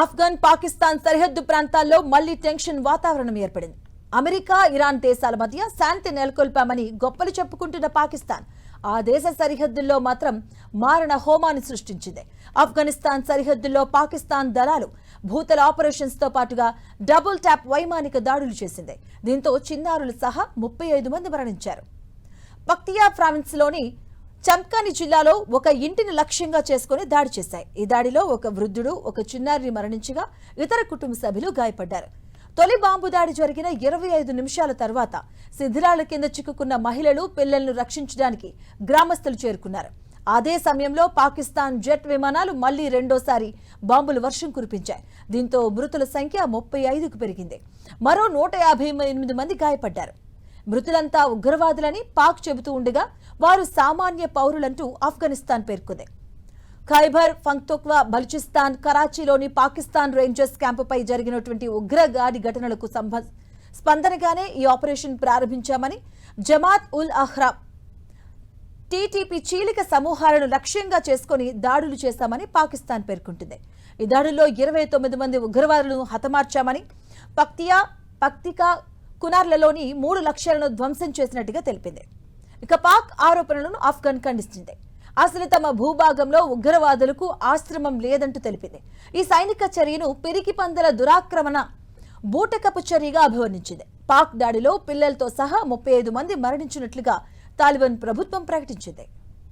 ఆఫ్ఘన్ పాకిస్తాన్ సరిహద్దు ప్రాంతాల్లో మళ్లీ టెన్షన్ వాతావరణం ఏర్పడింది. అమెరికా ఇరాన్ దేశాల మధ్య శాంతి నెలకొల్పామని గొప్పలు చెప్పుకుంటున్న పాకిస్తాన్ ఆ దేశ సరిహద్దుల్లో మాత్రం మారణ హోమాన్ని సృష్టించింది. ఆఫ్ఘనిస్తాన్ సరిహద్దుల్లో పాకిస్తాన్ దళాలు భూతల ఆపరేషన్స్ తో పాటుగా డబుల్ ట్యాప్ వైమానిక దాడులు చేసింది. దీంతో చిన్నారులు సహా 35 మంది మరణించారు. పక్తియా ప్రావిన్స్ లోని చంకాని జిల్లాలో ఒక ఇంటిని లక్ష్యంగా చేసుకుని దాడి చేశాయి. ఈ దాడిలో ఒక వృద్ధుడు, ఒక చిన్నారిని మరణించగా ఇతర కుటుంబ సభ్యులు గాయపడ్డారు. తొలి బాంబు దాడి జరిగిన 25 నిమిషాల తర్వాత శిథిలాల కింద చిక్కుకున్న మహిళలు, పిల్లలను రక్షించడానికి గ్రామస్తులు చేరుకున్నారు. అదే సమయంలో పాకిస్తాన్ జెట్ విమానాలు మళ్లీ రెండోసారి బాంబుల వర్షం కురిపించాయి. దీంతో మృతుల సంఖ్య 35కు పెరిగింది. మరో 158 మంది గాయపడ్డారు. మృతులంతా ఉగ్రవాదులని పాక్ చెబుతూ ఉండగా వారు సామాన్య పౌరులంటూ ఆఫ్ఘనిస్తాన్ పేర్కొంది. ఖైబర్ పఖ్తూన్ఖ్వా బలూచిస్తాన్ కరాచీలోని పాకిస్తాన్ రేంజర్స్ క్యాంపుపై జరిగినటువంటి ఉగ్రదాడి ఘటనలకు స్పందనగానే ఈ ఆపరేషన్ ప్రారంభించామని, జమాత్ ఉల్ అహ్రాబ్ టీటీపీ చీలిక సమూహాలను లక్ష్యంగా చేసుకుని దాడులు చేశామని పాకిస్తాన్ పేర్కొంటుంది. ఈ దాడుల్లో 29 మంది ఉగ్రవాదులను హతమార్చామని, పక్తికా కునార్లలోని 3 లక్ష్యాలను ధ్వంసం చేసినట్టుగా తెలిపింది. ఇక పాక్ ఆరోపణలను ఆఫ్ఘన్ ఖండిస్తుంది. అసలు తమ భూభాగంలో ఉగ్రవాదులకు ఆశ్రమం లేదంటూ తెలిపింది. ఈ సైనిక చర్యను పిరికి పందల దురాక్రమణ, బూటకపు చర్యగా అభివర్ణించింది. పాక్ దాడిలో పిల్లలతో సహా 35 మంది మరణించినట్లుగా తాలిబాన్ ప్రభుత్వం ప్రకటించింది.